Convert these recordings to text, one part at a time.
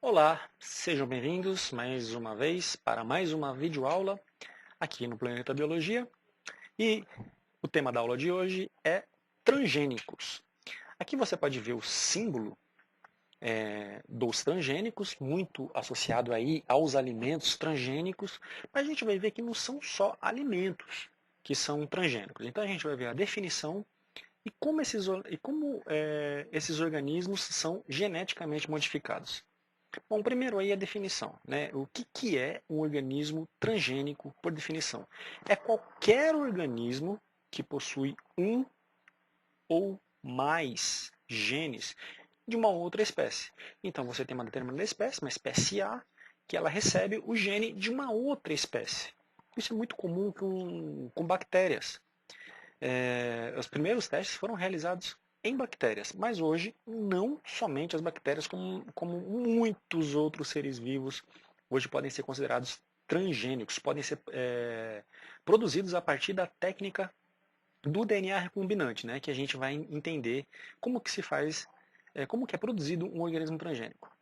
Olá, sejam bem-vindos mais uma vez para mais uma videoaula aqui no Planeta Biologia. E o tema da aula de hoje é transgênicos. Aqui você pode ver o símbolo dos transgênicos, muito associado aí aos alimentos transgênicos, mas a gente vai ver que não são só alimentos que são transgênicos. Então a gente vai ver a definição e como esses organismos são geneticamente modificados. Bom, primeiro aí a definição, né? O que é um organismo transgênico por definição? É qualquer organismo que possui um ou mais genes de uma outra espécie. Então você tem uma determinada espécie, uma espécie A, que ela recebe o gene de uma outra espécie. Isso é muito comum com bactérias. Os primeiros testes foram realizados em bactérias, mas hoje não somente as bactérias, como muitos outros seres vivos hoje podem ser considerados transgênicos, podem ser produzidos a partir da técnica do DNA recombinante, né, que a gente vai entender como que se faz, como que é produzido um organismo transgênico.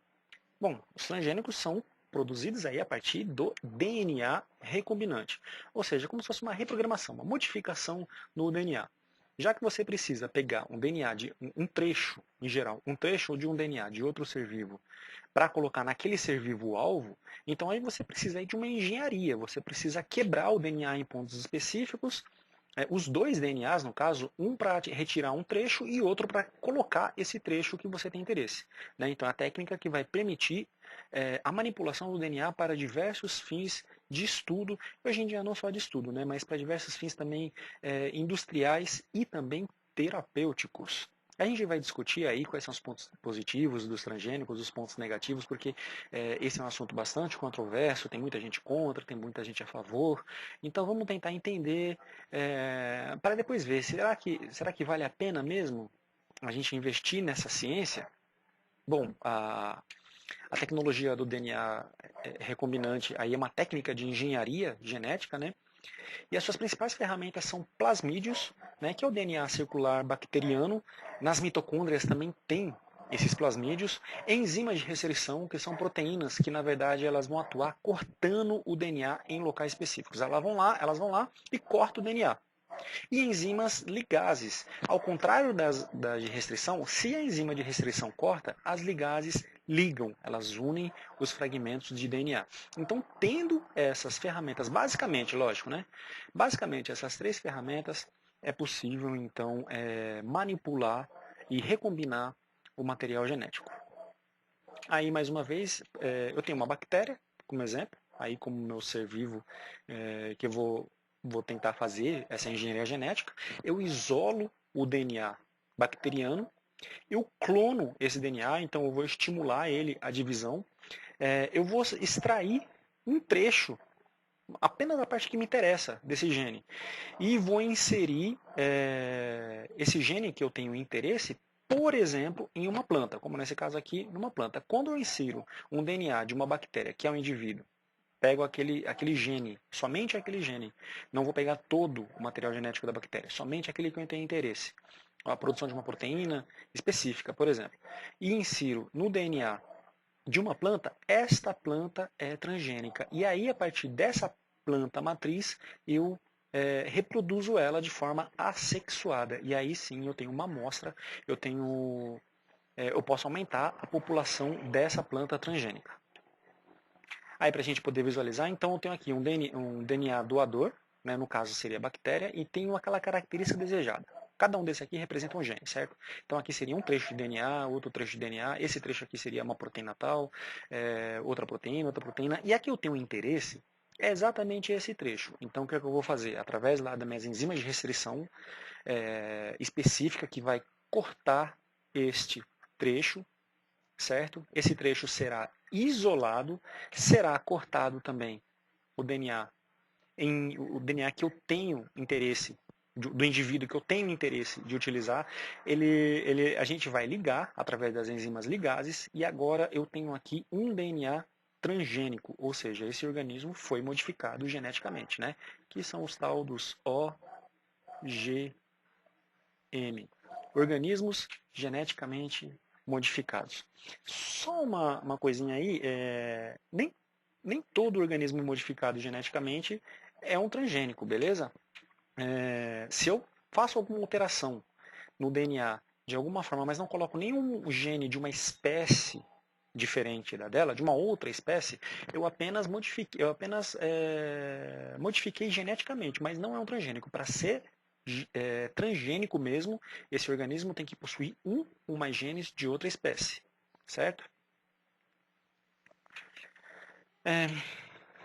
Bom, os transgênicos são produzidos aí a partir do DNA recombinante, ou seja, como se fosse uma reprogramação, uma modificação no DNA. Já que você precisa pegar um DNA de um trecho, em geral, um trecho de um DNA de outro ser vivo, para colocar naquele ser vivo alvo, então aí você precisa aí de uma engenharia, você precisa quebrar o DNA em pontos específicos, os dois DNAs, no caso, um para retirar um trecho e outro para colocar esse trecho que você tem interesse. Né? Então, a técnica que vai permitir a manipulação do DNA para diversos fins de estudo, hoje em dia não só de estudo, né? Mas para diversos fins também industriais e também terapêuticos. A gente vai discutir aí quais são os pontos positivos dos transgênicos, os pontos negativos, porque esse é um assunto bastante controverso, tem muita gente contra, tem muita gente a favor. Então vamos tentar entender para depois ver, será que vale a pena mesmo a gente investir nessa ciência? Bom, a tecnologia do DNA recombinante aí é uma técnica de engenharia genética, né? E as suas principais ferramentas são plasmídeos, né, que é o DNA circular bacteriano. Nas mitocôndrias também tem esses plasmídeos, enzimas de restrição, que são proteínas que na verdade elas vão atuar cortando o DNA em locais específicos. Elas vão lá e cortam o DNA. E enzimas ligases. Ao contrário das de restrição, se a enzima de restrição corta, as ligases ligam, elas unem os fragmentos de DNA. Então, tendo essas ferramentas, basicamente, lógico, né? Basicamente, essas três ferramentas, é possível, então, manipular e recombinar o material genético. Aí, mais uma vez, eu tenho uma bactéria, como exemplo, aí como meu ser vivo, que eu vou tentar fazer essa engenharia genética, eu isolo o DNA bacteriano, eu clono esse DNA, então eu vou estimular ele a divisão, eu vou extrair um trecho, apenas a parte que me interessa desse gene, e vou inserir esse gene que eu tenho interesse, por exemplo, em uma planta, como nesse caso aqui, numa planta. Quando eu insiro um DNA de uma bactéria, que é um indivíduo, pego aquele gene, somente aquele gene, não vou pegar todo o material genético da bactéria, somente aquele que eu tenho interesse, a produção de uma proteína específica, por exemplo, e insiro no DNA de uma planta, esta planta é transgênica. E aí, a partir dessa planta matriz, eu reproduzo ela de forma assexuada. E aí sim eu tenho uma amostra, eu posso aumentar a população dessa planta transgênica. Aí para a gente poder visualizar, então eu tenho aqui um DNA doador, né, no caso seria a bactéria, e tenho aquela característica desejada. Cada um desse aqui representa um gene, certo? Então aqui seria um trecho de DNA, outro trecho de DNA, esse trecho aqui seria uma proteína tal, outra proteína, e aqui eu tenho um interesse, é exatamente esse trecho. Então o que é que eu vou fazer? Através lá das minhas enzimas de restrição específica que vai cortar este trecho, certo? Esse trecho será isolado, será cortado também o DNA, o DNA que eu tenho interesse, do indivíduo que eu tenho interesse de utilizar, a gente vai ligar através das enzimas ligases e agora eu tenho aqui um DNA transgênico, ou seja, esse organismo foi modificado geneticamente, né? Que são os tal dos OGM, organismos geneticamente modificados. Só uma coisinha aí, nem todo organismo modificado geneticamente é um transgênico, beleza? Se eu faço alguma alteração no DNA de alguma forma, mas não coloco nenhum gene de uma espécie diferente da dela, de uma outra espécie, eu apenas modifiquei geneticamente, mas não é um transgênico. Para ser transgênico mesmo, esse organismo tem que possuir um ou mais genes de outra espécie, certo?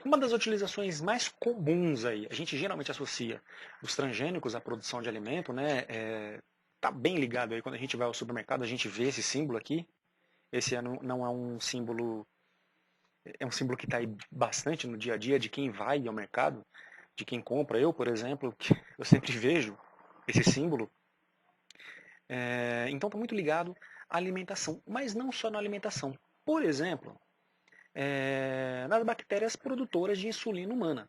Uma das utilizações mais comuns aí, a gente geralmente associa os transgênicos à produção de alimento, né? Tá bem ligado aí, quando a gente vai ao supermercado, a gente vê esse símbolo aqui. Esse não é um símbolo, é um símbolo que está aí bastante no dia a dia de quem vai ao mercado, de quem compra. Eu, por exemplo, eu sempre vejo esse símbolo. Então está muito ligado à alimentação, mas não só na alimentação. Por exemplo, nas bactérias produtoras de insulina humana.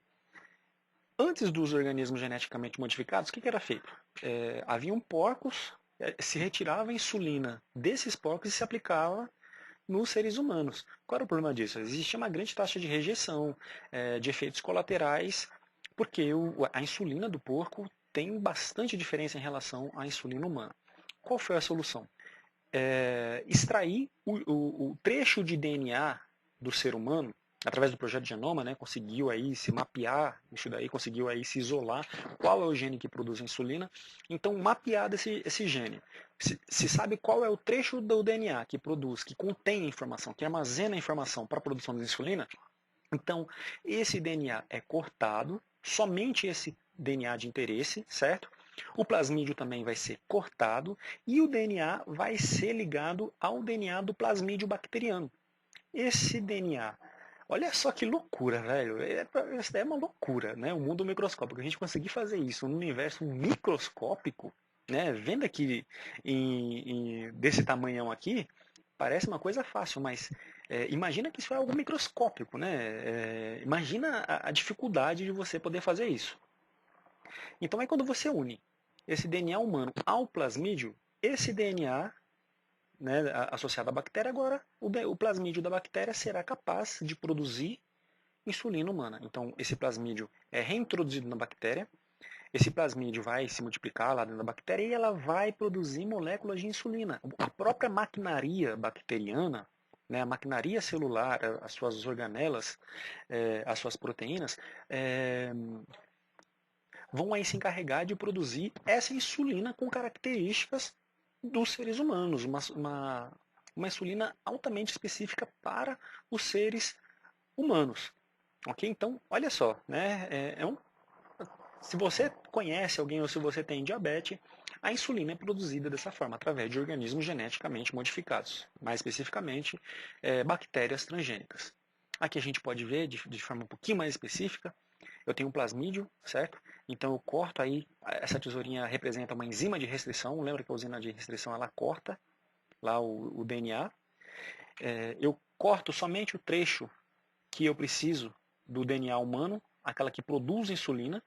Antes dos organismos geneticamente modificados, o que era feito? Haviam porcos, se retirava a insulina desses porcos e se aplicava nos seres humanos. Qual era o problema disso? Existia uma grande taxa de rejeição, de efeitos colaterais, porque a insulina do porco tem bastante diferença em relação à insulina humana. Qual foi a solução? Extrair o trecho de DNA do ser humano, através do projeto Genoma, né, conseguiu aí se mapear isso daí, conseguiu aí se isolar qual é o gene que produz insulina. Então, mapeado esse gene, se sabe qual é o trecho do DNA que produz, que contém a informação, que armazena a informação para a produção de insulina. Então, esse DNA é cortado, somente esse DNA de interesse, certo? O plasmídio também vai ser cortado e o DNA vai ser ligado ao DNA do plasmídio bacteriano. Esse DNA, olha só que loucura, velho. Isso é uma loucura, né? O mundo microscópico. A gente conseguir fazer isso no universo microscópico, né? Vendo aqui desse tamanhão aqui, parece uma coisa fácil, mas imagina que isso é algo microscópico, né? Imagina a dificuldade de você poder fazer isso. Então é quando você une esse DNA humano ao plasmídio, esse DNA, né, associado à bactéria, agora o plasmídio da bactéria será capaz de produzir insulina humana. Então esse plasmídio é reintroduzido na bactéria, esse plasmídio vai se multiplicar lá dentro da bactéria e ela vai produzir moléculas de insulina. A própria maquinaria bacteriana, né, a maquinaria celular, as suas organelas, as suas proteínas, vão aí se encarregar de produzir essa insulina com características dos seres humanos, uma insulina altamente específica para os seres humanos. Ok? Então, olha só, né? Se você conhece alguém ou se você tem diabetes, a insulina é produzida dessa forma, através de organismos geneticamente modificados, mais especificamente bactérias transgênicas. Aqui a gente pode ver de forma um pouquinho mais específica. Eu tenho um plasmídio, certo? Então eu corto aí, essa tesourinha representa uma enzima de restrição. Lembra que a enzima de restrição ela corta lá o DNA. Eu corto somente o trecho que eu preciso do DNA humano, aquela que produz insulina,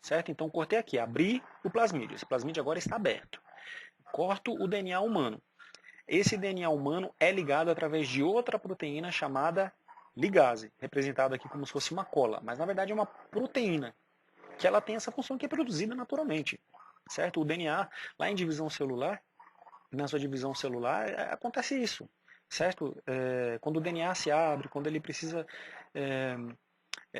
certo? Então cortei aqui, abri o plasmídio. Esse plasmídio agora está aberto. Corto o DNA humano. Esse DNA humano é ligado através de outra proteína chamada ligase, representada aqui como se fosse uma cola, mas na verdade é uma proteína que ela tem essa função que é produzida naturalmente, certo? O DNA, lá em divisão celular, na sua divisão celular, acontece isso, certo? Quando o DNA se abre, quando ele precisa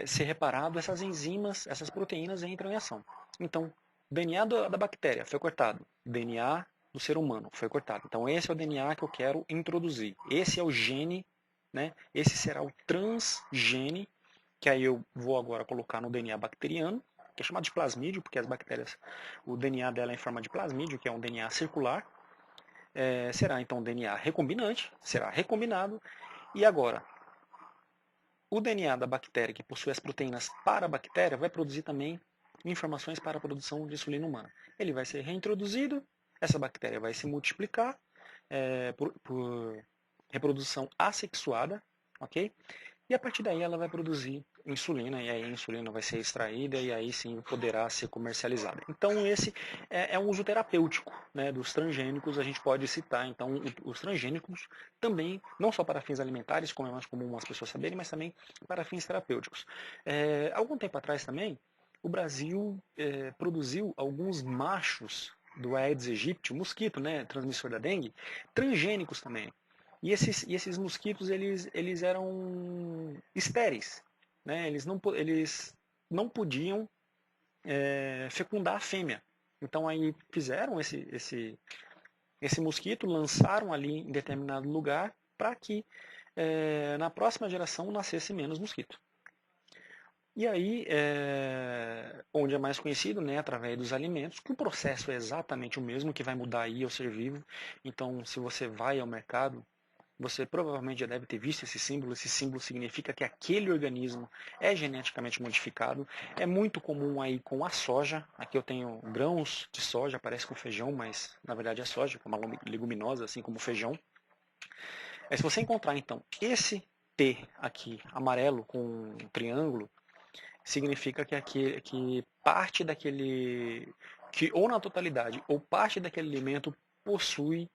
ser reparado, essas enzimas, essas proteínas entram em ação. Então, o DNA da bactéria foi cortado, o DNA do ser humano foi cortado. Então, esse é o DNA que eu quero introduzir. Esse é o gene, né? Esse será o transgene, que aí eu vou agora colocar no DNA bacteriano, que é chamado de plasmídio, porque as bactérias, o DNA dela é em forma de plasmídio, que é um DNA circular. Será então DNA recombinante, será recombinado, e agora o DNA da bactéria, que possui as proteínas para a bactéria, vai produzir também informações para a produção de insulina humana. Ele vai ser reintroduzido, essa bactéria vai se multiplicar por reprodução assexuada, ok? E a partir daí ela vai produzir insulina, e aí a insulina vai ser extraída e aí sim poderá ser comercializada. Então esse é um uso terapêutico, né, dos transgênicos, a gente pode citar então os transgênicos também, não só para fins alimentares, como é mais comum as pessoas saberem, mas também para fins terapêuticos. Algum tempo atrás também, o Brasil produziu alguns machos do Aedes aegypti, o mosquito, né, transmissor da dengue, transgênicos também. E esses mosquitos, eles eram estéreis, né? Eles não podiam fecundar a fêmea. Então aí fizeram esse mosquito, lançaram ali em determinado lugar para que na próxima geração nascesse menos mosquito. E aí, onde é mais conhecido, né, através dos alimentos, que o processo é exatamente o mesmo, que vai mudar aí é o ser vivo. Então, se você vai ao mercado, você provavelmente já deve ter visto esse símbolo. Esse símbolo significa que aquele organismo é geneticamente modificado. É muito comum aí com a soja. Aqui eu tenho grãos de soja, parece com feijão, mas na verdade é soja, que é uma leguminosa, assim como o feijão. Se você encontrar então esse T aqui amarelo com um triângulo, significa que parte daquele, que ou na totalidade ou parte daquele alimento possui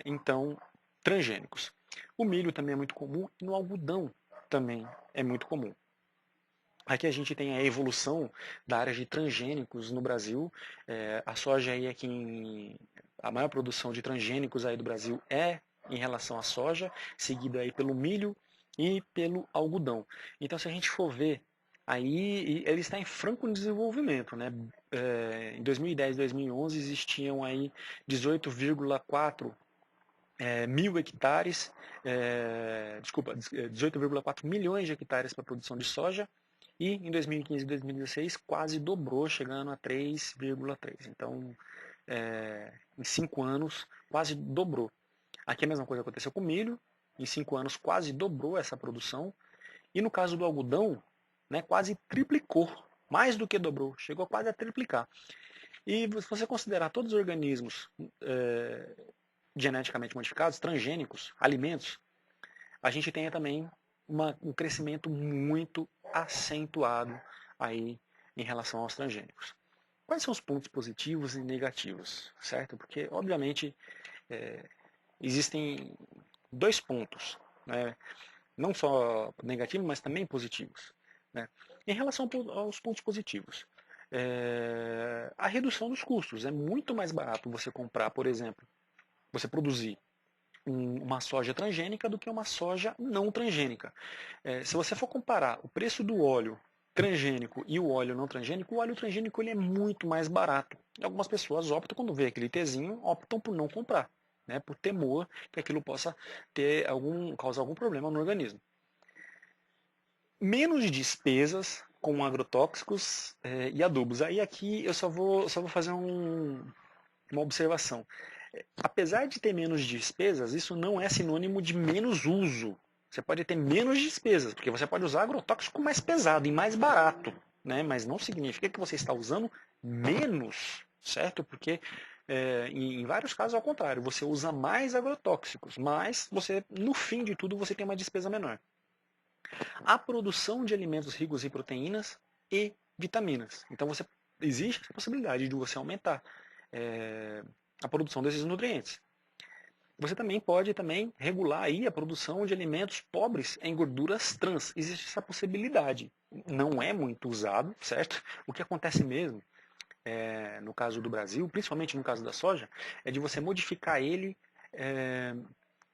então transgênicos. O milho também é muito comum e no algodão também é muito comum. Aqui a gente tem a evolução da área de transgênicos no Brasil. A soja aí é quem a maior produção de transgênicos aí do Brasil é em relação à soja, seguida aí pelo milho e pelo algodão. Então, se a gente for ver, aí ele está em franco desenvolvimento, né? Em 2010, 2011 existiam aí 18,4 mil hectares, 18,4 milhões de hectares para produção de soja, e em 2015 e 2016 quase dobrou, chegando a 3,3. Então, em 5 anos, quase dobrou. Aqui a mesma coisa aconteceu com o milho, em 5 anos quase dobrou essa produção, e no caso do algodão, né, quase triplicou, mais do que dobrou, chegou quase a triplicar. E se você considerar todos os organismos geneticamente modificados, transgênicos, alimentos, a gente tem também um crescimento muito acentuado aí em relação aos transgênicos. Quais são os pontos positivos e negativos, certo? Porque, obviamente, existem dois pontos, né? Não só negativos, mas também positivos. Né? Em relação aos pontos positivos, a redução dos custos. É muito mais barato você comprar, por exemplo, você produzir uma soja transgênica do que uma soja não transgênica. Se você for comparar o preço do óleo transgênico e o óleo não transgênico, o óleo transgênico ele é muito mais barato. E algumas pessoas optam, quando vê aquele Tzinho, optam por não comprar, né, por temor que aquilo possa causar algum problema no organismo. Menos despesas com agrotóxicos e adubos. Aí aqui eu só vou fazer uma observação. Apesar de ter menos despesas, isso não é sinônimo de menos uso. Você pode ter menos despesas, porque você pode usar agrotóxico mais pesado e mais barato, né? Mas não significa que você está usando menos, certo? Porque em vários casos, ao contrário, você usa mais agrotóxicos, mas você, no fim de tudo, você tem uma despesa menor. A produção de alimentos ricos em proteínas e vitaminas. Então, existe a possibilidade de você aumentar a produção desses nutrientes. Você também pode regular aí a produção de alimentos pobres em gorduras trans. Existe essa possibilidade. Não é muito usado, certo? O que acontece mesmo, no caso do Brasil, principalmente no caso da soja, é de você modificar ele.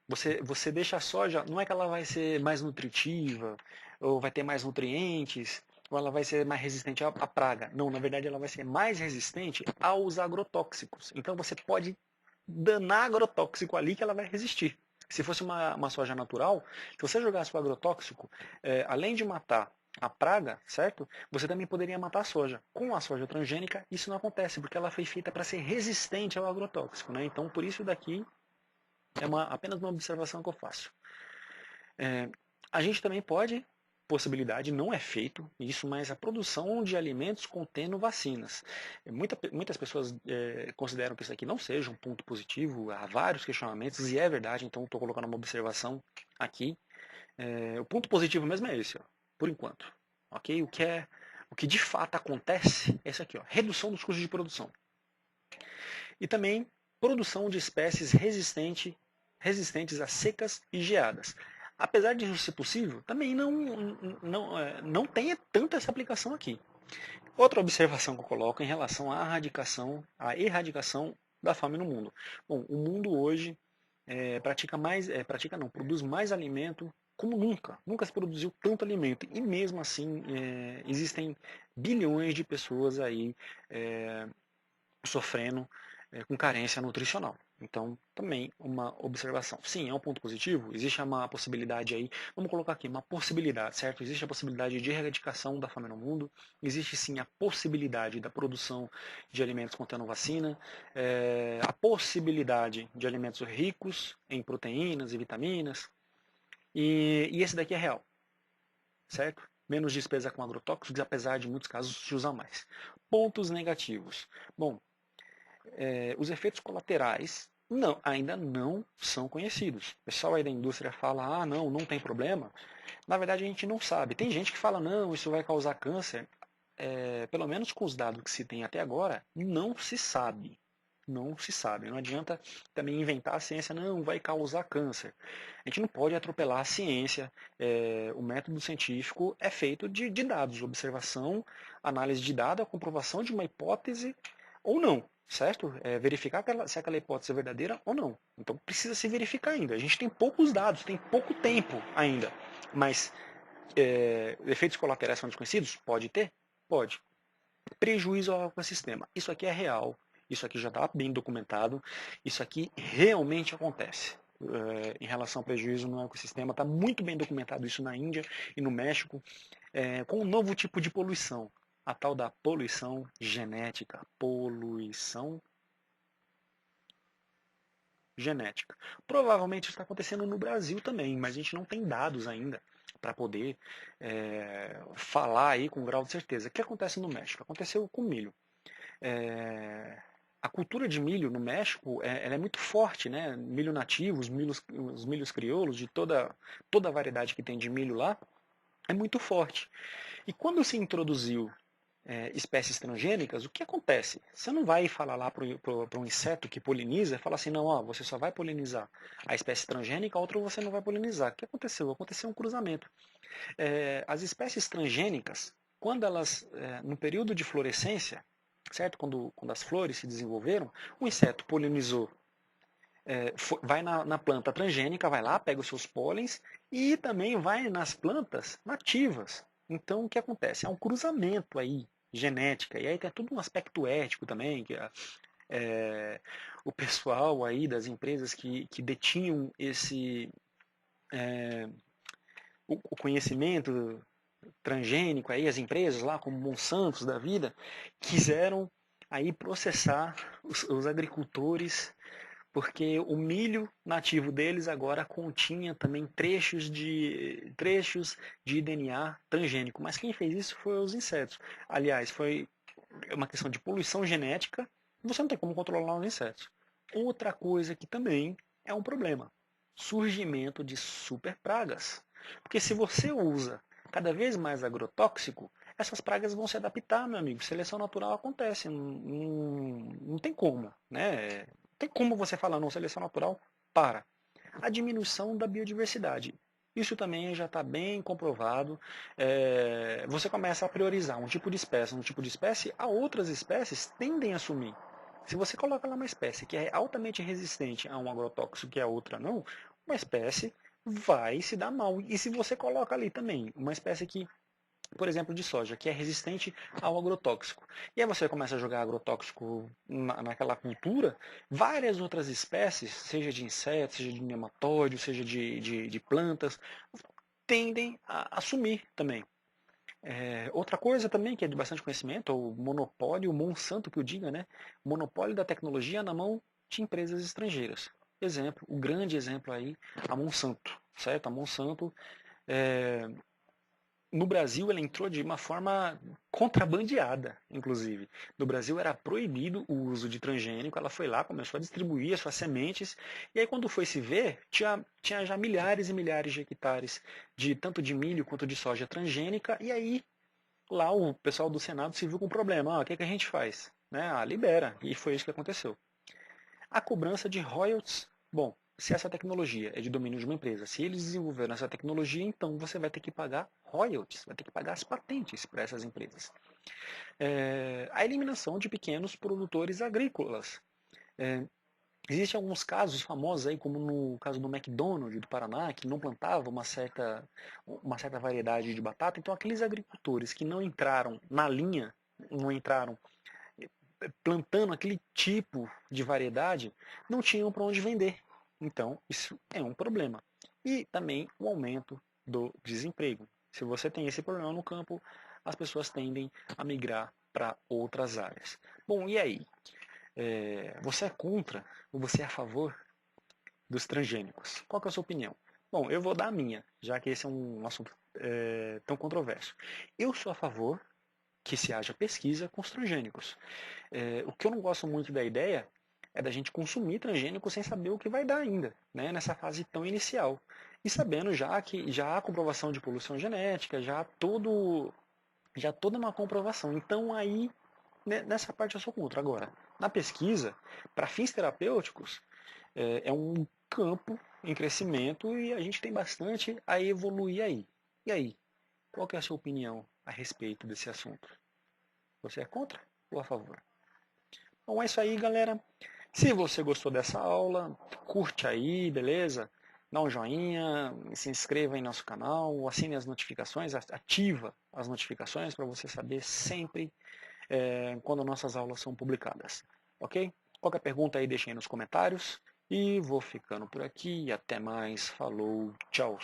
Você deixa a soja, não é que ela vai ser mais nutritiva, ou vai ter mais nutrientes, ou ela vai ser mais resistente à praga. Não, na verdade ela vai ser mais resistente aos agrotóxicos. Então você pode danar agrotóxico ali que ela vai resistir. Se fosse uma soja natural, se você jogasse o agrotóxico, além de matar a praga, certo? Você também poderia matar a soja. Com a soja transgênica, isso não acontece, porque ela foi feita para ser resistente ao agrotóxico. Né? Então, por isso daqui é apenas uma observação que eu faço. A gente também pode, possibilidade, não é feito isso, mas a produção de alimentos contendo vacinas. Muitas pessoas consideram que isso aqui não seja um ponto positivo, há vários questionamentos, e é verdade, então estou colocando uma observação aqui. O ponto positivo mesmo é esse. Ó. por enquanto. Ok? O que de fato acontece é isso aqui, ó, redução dos custos de produção. E também produção de espécies resistentes a secas e geadas. Apesar de isso ser possível, também não tem tanta essa aplicação aqui. Outra observação que eu coloco em relação à erradicação da fome no mundo. Bom, o mundo hoje produz mais alimento como nunca. Nunca se produziu tanto alimento. E mesmo assim, existem bilhões de pessoas aí sofrendo com carência nutricional. Então, também uma observação. Sim, é um ponto positivo, existe uma possibilidade aí, vamos colocar aqui, uma possibilidade, certo? Existe a possibilidade de erradicação da fome no mundo, existe sim a possibilidade da produção de alimentos contendo vacina, a possibilidade de alimentos ricos em proteínas e vitaminas, e esse daqui é real, certo? Menos despesa com agrotóxicos, apesar de muitos casos se usar mais. Pontos negativos. Bom, os efeitos colaterais ainda não são conhecidos. O pessoal aí da indústria fala, não tem problema. Na verdade, a gente não sabe. Tem gente que fala, não, isso vai causar câncer. Pelo menos com os dados que se tem até agora, não se sabe. Não se sabe. Não adianta também inventar a ciência, não, vai causar câncer. A gente não pode atropelar a ciência. O método científico é feito de dados, observação, análise de dados, a comprovação de uma hipótese ou não, certo? Verificar se aquela hipótese é verdadeira ou não. Então precisa se verificar ainda. A gente tem poucos dados, tem pouco tempo ainda. Mas efeitos colaterais são desconhecidos? Pode ter? Pode. Prejuízo ao ecossistema. Isso aqui é real. Isso aqui já está bem documentado. Isso aqui realmente acontece. Em relação ao prejuízo no ecossistema, está muito bem documentado isso na Índia e no México, com um novo tipo de poluição, a tal da poluição genética. Poluição genética. Provavelmente isso está acontecendo no Brasil também, mas a gente não tem dados ainda para poder falar aí com grau de certeza. O que acontece no México? Aconteceu com milho. A cultura de milho no México ela é muito forte, né? Milho nativo, os milhos crioulos, de toda a variedade que tem de milho lá, é muito forte. E quando se introduziu espécies transgênicas, o que acontece? Você não vai falar lá para um inseto que poliniza e falar assim, não, você só vai polinizar a espécie transgênica, a outra você não vai polinizar. O que aconteceu? Aconteceu um cruzamento. As espécies transgênicas, quando elas, no período de florescência, certo? Quando as flores se desenvolveram, o inseto polinizou, vai na planta transgênica, vai lá, pega os seus pólens e também vai nas plantas nativas. Então, o que acontece? Há um cruzamento aí, genética, e aí tem todo um aspecto ético também, que o pessoal aí das empresas que detinham o conhecimento transgênico, aí, as empresas lá, como Monsanto da vida, quiseram aí processar os agricultores, porque o milho nativo deles agora continha também trechos de DNA transgênico. Mas quem fez isso foi os insetos. Aliás, foi uma questão de poluição genética, você não tem como controlar os insetos. Outra coisa que também é um problema, surgimento de super pragas. Porque se você usa cada vez mais agrotóxico, essas pragas vão se adaptar, meu amigo. Seleção natural acontece, não tem como, né? Não tem como você falar, não, seleção natural, para. A diminuição da biodiversidade. Isso também já está bem comprovado. Você começa a priorizar um tipo de espécie, a outras espécies tendem a sumir. Se você coloca lá uma espécie que é altamente resistente a um agrotóxico que a outra não, uma espécie vai se dar mal. E se você coloca ali também uma espécie que, por exemplo, de soja, que é resistente ao agrotóxico. E aí você começa a jogar agrotóxico naquela cultura, várias outras espécies, seja de insetos, seja de nematóide, seja de plantas, tendem a sumir também. Outra coisa também que é de bastante conhecimento, o monopólio, o Monsanto que eu diga, né? O monopólio da tecnologia na mão de empresas estrangeiras. Exemplo, o grande exemplo aí, a Monsanto, certo? A Monsanto No Brasil, ela entrou de uma forma contrabandeada, inclusive. No Brasil era proibido o uso de transgênico, ela foi lá, começou a distribuir as suas sementes, e aí quando foi se ver, tinha já milhares e milhares de hectares, de tanto de milho quanto de soja transgênica, e aí lá o pessoal do Senado se viu com um problema. O que a gente faz? Né? Libera, e foi isso que aconteceu. A cobrança de royalties, bom, se essa tecnologia é de domínio de uma empresa, se eles desenvolveram essa tecnologia, então você vai ter que pagar royalties, vai ter que pagar as patentes para essas empresas. A eliminação de pequenos produtores agrícolas. Existem alguns casos famosos aí, como no caso do McDonald's do Paraná, que não plantava uma certa variedade de batata. Então, aqueles agricultores que não entraram na linha, não entraram plantando aquele tipo de variedade, não tinham para onde vender. Então, isso é um problema. E também o aumento do desemprego. Se você tem esse problema no campo, as pessoas tendem a migrar para outras áreas. Bom, e aí? Você é contra ou você é a favor dos transgênicos? Qual que é a sua opinião? Bom, eu vou dar a minha, já que esse é um assunto tão controverso. Eu sou a favor que se haja pesquisa com os transgênicos. O que eu não gosto muito da ideia é da gente consumir transgênico sem saber o que vai dar ainda, né, nessa fase tão inicial. E sabendo já que já há comprovação de poluição genética, já toda uma comprovação. Então aí, nessa parte eu sou contra. Agora, na pesquisa, para fins terapêuticos, é um campo em crescimento e a gente tem bastante a evoluir aí. E aí, qual que é a sua opinião a respeito desse assunto? Você é contra ou a favor? Bom, é isso aí, galera. Se você gostou dessa aula, curte aí, beleza? Dá um joinha, se inscreva em nosso canal, assine as notificações, ativa as notificações para você saber sempre quando nossas aulas são publicadas, ok? Qualquer pergunta aí deixem aí nos comentários e vou ficando por aqui. Até mais, falou, tchau!